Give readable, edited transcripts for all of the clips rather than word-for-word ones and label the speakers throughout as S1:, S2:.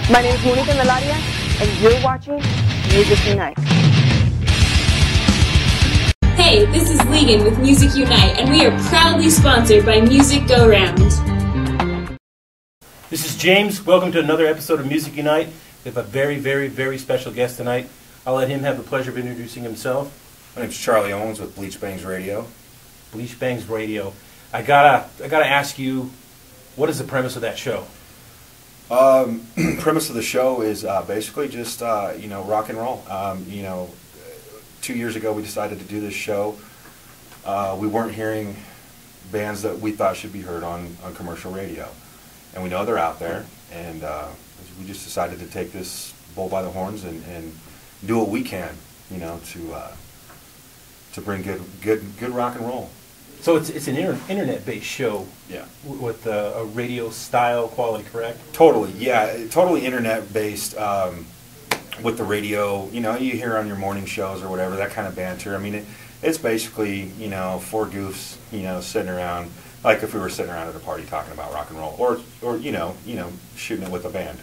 S1: My name is Monica Melaria, and you're watching Music Unite.
S2: Hey, this is Legan with Music Unite, and we are proudly sponsored by Music Go Round.
S3: This is James. Welcome to another episode of Music Unite. We have a very, very, very special guest tonight. I'll let him have the pleasure of introducing himself.
S4: My name's Charlie Owens with Bleachbangs Radio.
S3: Bleachbangs Radio. I gotta ask you, what is the premise of that show?
S4: Premise of the show is basically just rock and roll. 2 years ago we decided to do this show. We weren't hearing bands that we thought should be heard on commercial radio, and we know they're out there. And we just decided to take this bull by the horns and do what we can, to bring good rock and roll.
S3: So it's an internet-based show,
S4: yeah,
S3: with a radio-style quality, correct?
S4: Totally, yeah, totally internet-based. With the radio, you hear on your morning shows or whatever, that kind of banter. I mean, it's basically, four goofs, sitting around, like if we were sitting around at a party talking about rock and roll, or shooting it with a band.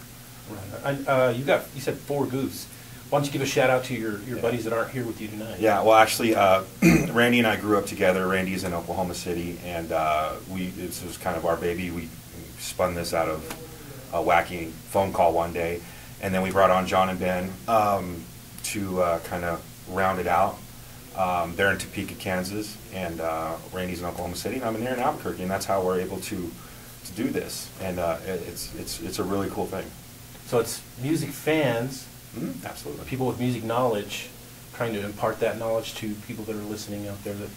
S3: Right. You said four goofs. Why don't you give a shout out to your buddies that aren't here with you tonight?
S4: Yeah, well, actually, Randy and I grew up together. Randy's in Oklahoma City, and this was kind of our baby. We spun this out of a wacky phone call one day, and then we brought on John and Ben to kind of round it out. They're in Topeka, Kansas, and Randy's in Oklahoma City, and I'm in here in Albuquerque, and that's how we're able to do this. And it's a really cool thing.
S3: So it's music fans.
S4: Absolutely.
S3: People with music knowledge, trying to impart that knowledge to people that are listening out there that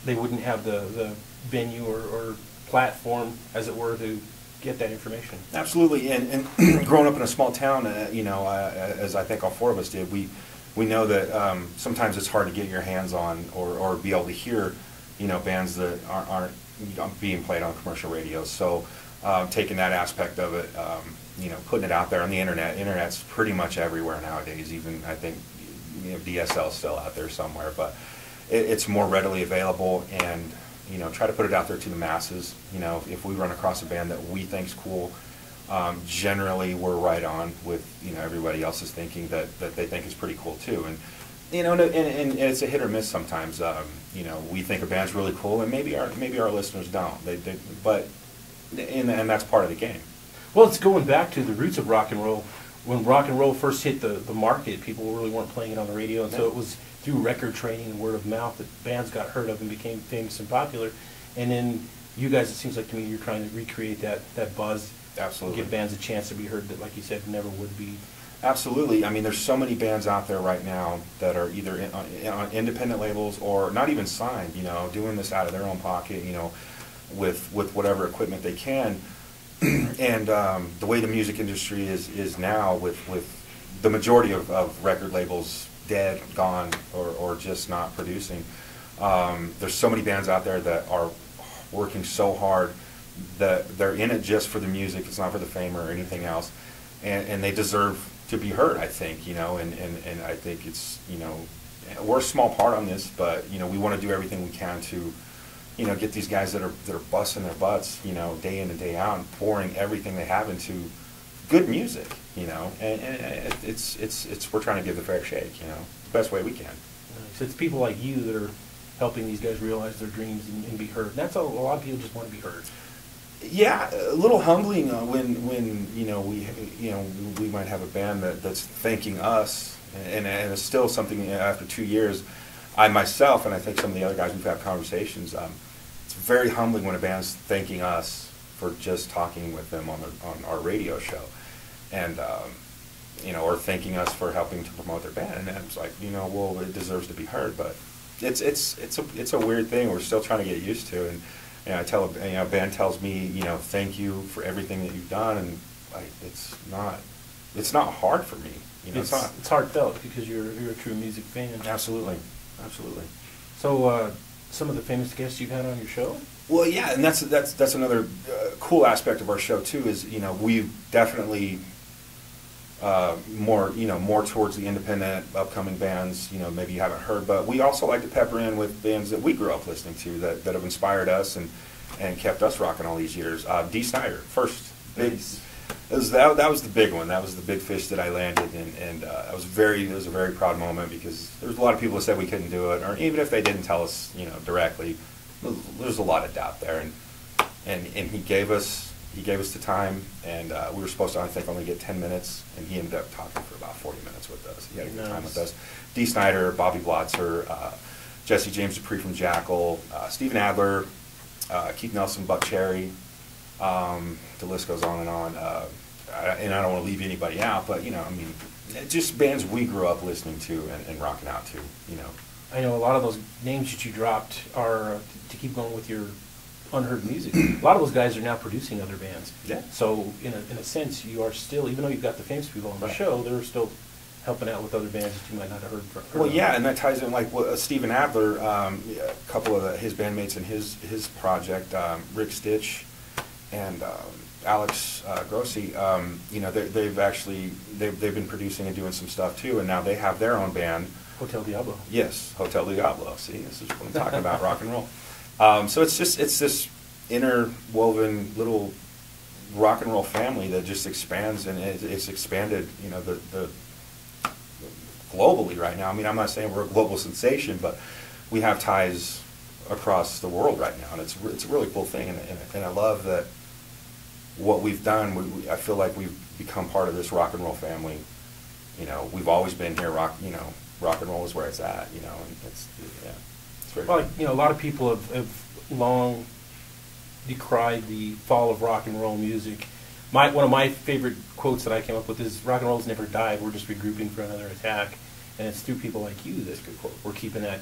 S3: they wouldn't have the venue or platform, as it were, to get that information.
S4: Absolutely. And growing up in a small town, as I think all four of us did, we know that sometimes it's hard to get your hands on or be able to hear, bands that aren't being played on commercial radio. So taking that aspect of it, putting it out there on the internet. Internet's pretty much everywhere nowadays. Even I think DSL's still out there somewhere, but it's more readily available. And try to put it out there to the masses. If we run across a band that we think's cool, generally we're right on with everybody else's thinking that they think is pretty cool too. And and it's a hit or miss sometimes. We think a band's really cool, and maybe our listeners don't. But that's part of the game.
S3: Well, it's going back to the roots of rock and roll. When rock and roll first hit the market, people really weren't playing it on the radio, and so it was through record training and word of mouth that bands got heard of and became famous and popular. And then you guys, it seems like to me, you're trying to recreate that buzz.
S4: Absolutely.
S3: Give bands a chance to be heard that, like you said, never would be.
S4: Absolutely. I mean, there's so many bands out there right now that are either on independent labels or not even signed, doing this out of their own pocket, with whatever equipment they can. And the way the music industry is now, with the majority of record labels dead, gone, or just not producing, there's so many bands out there that are working so hard that they're in it just for the music. It's not for the fame or anything else, and they deserve to be heard, I think. And I think it's we're a small part on this, but we want to do everything we can to get these guys that are busting their butts, day in and day out, and pouring everything they have into good music, and it's we're trying to give the fair shake, the best way we can.
S3: So it's people like you that are helping these guys realize their dreams and be heard. And that's a lot of people just want to be heard.
S4: Yeah, a little humbling when we might have a band that's thanking us, and it's still something after 2 years. I myself, and I think some of the other guys we've had conversations, it's very humbling when a band's thanking us for just talking with them on our radio show, and or thanking us for helping to promote their band. And it's like, well, it deserves to be heard, but it's a weird thing we're still trying to get used to. And I tell a band tells me, thank you for everything that you've done, and it's not hard for me.
S3: It's heartfelt because you're a true music fan.
S4: Absolutely. Absolutely.
S3: So, some of the famous guests you've had on your show?
S4: Well, yeah, and that's another cool aspect of our show too. Is we've definitely more towards the independent upcoming bands. Maybe you haven't heard, but we also like to pepper in with bands that we grew up listening to that have inspired us and kept us rocking all these years. Dee Snider, first big that was the big one. That was the big fish that I landed, and it was a very proud moment because there was a lot of people that said we couldn't do it, or even if they didn't tell us, directly, there's a lot of doubt there, and he gave us the time, and we were supposed to, I think, only get 10 minutes, and he ended up talking for about 40 minutes with us. He had a good time with us. Dee Snider, Bobby Blotzer, Jesse James Dupree from Jackal, Steven Adler, Keith Nelson, Buck Cherry. The list goes on and on. And I don't want to leave anybody out, but just bands we grew up listening to and rocking out to.
S3: I know a lot of those names that you dropped are to keep going with your unheard music. A lot of those guys are now producing other bands.
S4: Yeah.
S3: So in a sense, you are still, even though you've got the famous people on the show, they're still helping out with other bands that you might not have heard from.
S4: Well, yeah, and that ties in like Steven Adler, a couple of his bandmates in his project, Rick Stitch and Alex Grossi. They've been producing and doing some stuff too, and now they have their own band.
S3: Hotel Diablo.
S4: Yes, Hotel Diablo. See, this is what I'm talking about, rock and roll. So it's this interwoven little rock and roll family that just expands, and it's expanded, the globally right now. I mean, I'm not saying we're a global sensation, but we have ties across the world right now, and it's a really cool thing, and I love that what we've done. I feel like we've become part of this rock and roll family. We've always been here. Rock and roll is where it's at. And it's very
S3: well, a lot of people have long decried the fall of rock and roll music. One of my favorite quotes that I came up with is, "Rock and roll's never died. We're just regrouping for another attack." And it's through people like you that we're keeping that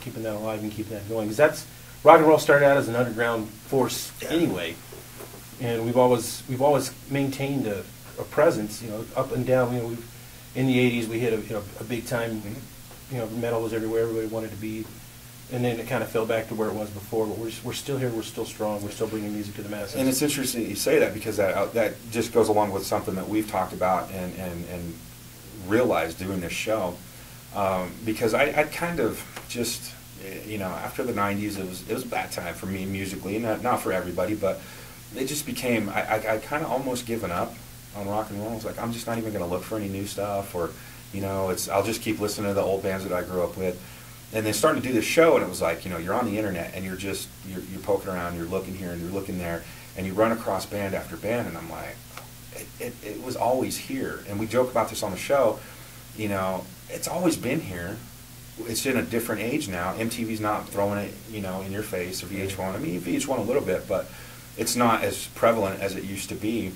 S3: alive and keeping that going. Because that's rock and roll started out as an underground force anyway, and we've always maintained a presence. Up and down. In the '80s we hit a big time. Metal was everywhere. Everybody wanted to be. And then it kind of fell back to where it was before, but we're still here, we're still strong, we're still bringing music to the masses. And
S4: it's interesting that you say that, because that just goes along with something that we've talked about and realized doing this show. Because I kind of just, after the '90s, it was a bad time for me musically, not for everybody, but it just became, I kind of almost given up on rock and roll. It's like, I'm just not even going to look for any new stuff, or, I'll just keep listening to the old bands that I grew up with. And then starting to do this show, and it was like, you're on the internet, and you're poking around, you're looking here, and you're looking there, and you run across band after band, and I'm like, it was always here. And we joke about this on the show, it's always been here. It's in a different age now. MTV's not throwing it, in your face, or VH1. I mean, VH1 a little bit, but it's not as prevalent as it used to be.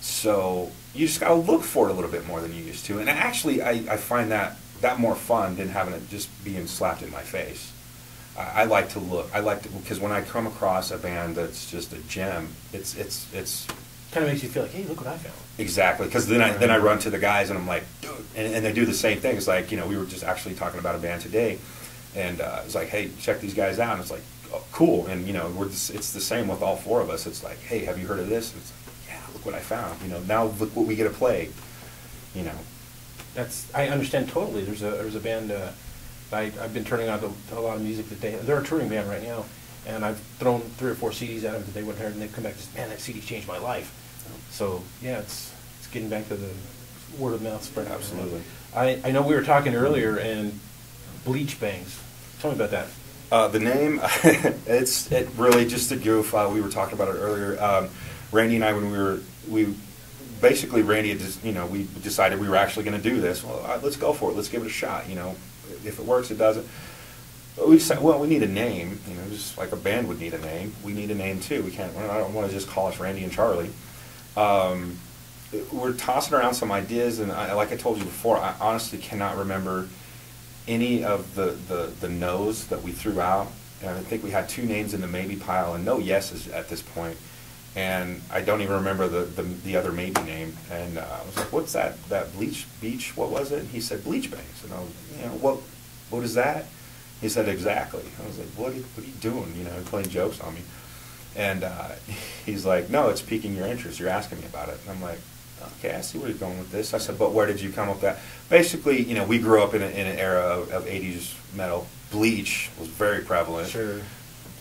S4: So you just got to look for it a little bit more than you used to. And actually, I find that more fun than having it just being slapped in my face. I like to look. Because when I come across a band that's just a gem, it's
S3: kind of makes you feel like, hey, look what I found.
S4: Exactly. Because then I run to the guys and I'm like, dude, and they do the same thing. It's like, we were just actually talking about a band today, and it's like, hey, check these guys out. And it's like, oh, cool. And it's the same with all four of us. It's like, hey, have you heard of this? And it's like, yeah, look what I found. Now look what we get to play.
S3: I understand totally. There's a band I've been turning on to a lot of music that they're a touring band right now, and I've thrown 3 or 4 CDs at them that they wouldn't heard, and they've come back and said, man, that CD changed my life. So yeah, it's getting back to the word of mouth spread.
S4: Absolutely.
S3: I know we were talking earlier, and Bleachbangs. Tell me about that.
S4: The name, it really just a goof. We were talking about it earlier. Randy and I, when basically Randy had just, we decided we were actually going to do this. Well, let's go for it. Let's give it a shot. If it works, it doesn't. But we decided, well, we need a name. Just like a band would need a name. We need a name too. I don't want to just call us Randy and Charlie. We're tossing around some ideas, and like I told you before, I honestly cannot remember any of the no's that we threw out. And I think we had 2 names in the maybe pile and no yeses at this point. And I don't even remember the other maybe name. And I was like, what's that Beach, what was it? And he said, Bleachbangs. And I was, what is that? He said, exactly. I was like, what are you doing? Playing jokes on me. And he's like, no, it's piquing your interest. You're asking me about it. And I'm like, okay, I see where you're going with this. I said, but where did you come up with that? Basically, we grew up in an era of 80s metal. Bleach was very prevalent.
S3: Sure.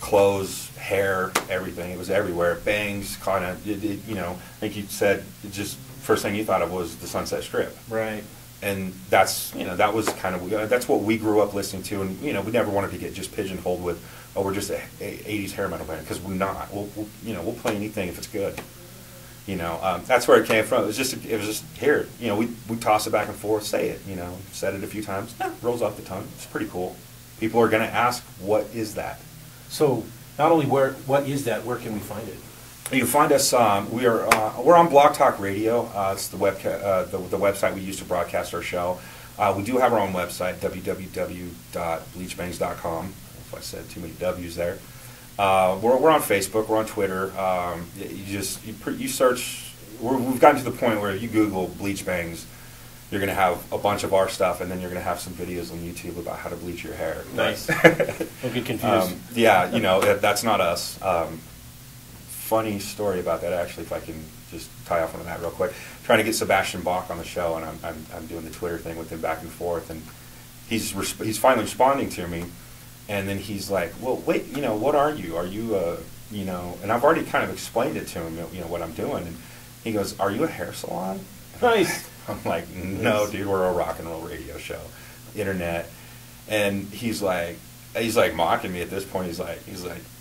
S4: clothes, hair, everything. It was everywhere. Bangs, kind of, you know, I think you said, just first thing you thought of was the Sunset Strip.
S3: Right.
S4: And that's, you know, that was kind of, that's what we grew up listening to. And, you know, we never wanted to get just pigeonholed with, oh, we're just a 80s hair metal band, because we're not. You know, we'll play anything if it's good. You know, that's where it came from. It was just here. You know, we toss it back and forth, say it. You know, said it a few times. Rolls off the tongue. It's pretty cool. People are going to ask, what is that?
S3: So, not only what is that? Where can we find it?
S4: You can find us. We're on Blog Talk Radio. It's the website we use to broadcast our show. We do have our own website, www.bleachbangs.com. If I said too many W's there. We're on Facebook. We're on Twitter. You search. We've gotten to the point where you Google Bleachbangs, you're going to have a bunch of our stuff, and then you're going to have some videos on YouTube about how to bleach your hair.
S3: Nice. Don't get confused.
S4: Yeah, you know, that's not us. Funny story about that, actually, if I can just tie off on that real quick. Trying to get Sebastian Bach on the show, and I'm doing the Twitter thing with him back and forth, and he's finally responding to me, and then he's like, well, wait, you know, what are you? Are you you know, and I've already kind of explained it to him, you know, what I'm doing, and he goes, are you a hair salon?
S3: Nice.
S4: I'm like, no, dude, we're a rock and roll radio show, internet, and he's like mocking me at this point. He's like,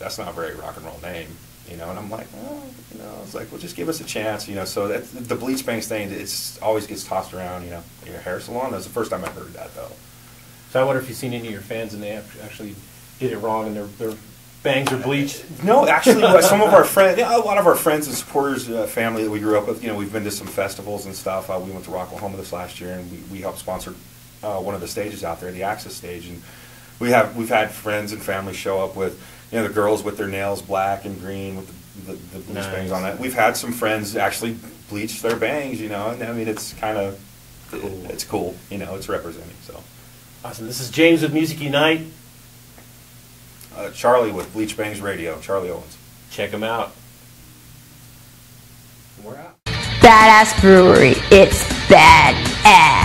S4: that's not a very rock and roll name, you know. And I'm like, oh, you know, I was like, well, just give us a chance, you know. So that the Bleachbangs thing, it's always gets tossed around, you know. Your hair salon. That's the first time I heard that, though.
S3: So I wonder if you've seen any of your fans and they actually did it wrong and their bangs are bleached.
S4: No, actually, some of our friends, a lot of our friends and supporters, family that we grew up with, you know, we've been to some festivals and stuff. We went to Rocklahoma this last year, and we helped sponsor one of the stages out there, the Access stage, and we've had friends and family show up with, you know, the girls with their nails black and green with the bleach bangs on it. We've had some friends actually bleach their bangs, you know, and I mean, it's kind of cool. It's cool, you know, it's representing. So
S3: awesome. This is James with Music Unite.
S4: Charlie with Bleachbangs Radio, Charlie Owens.
S3: Check him out. We're out.
S1: Badass Brewery. It's bad ass.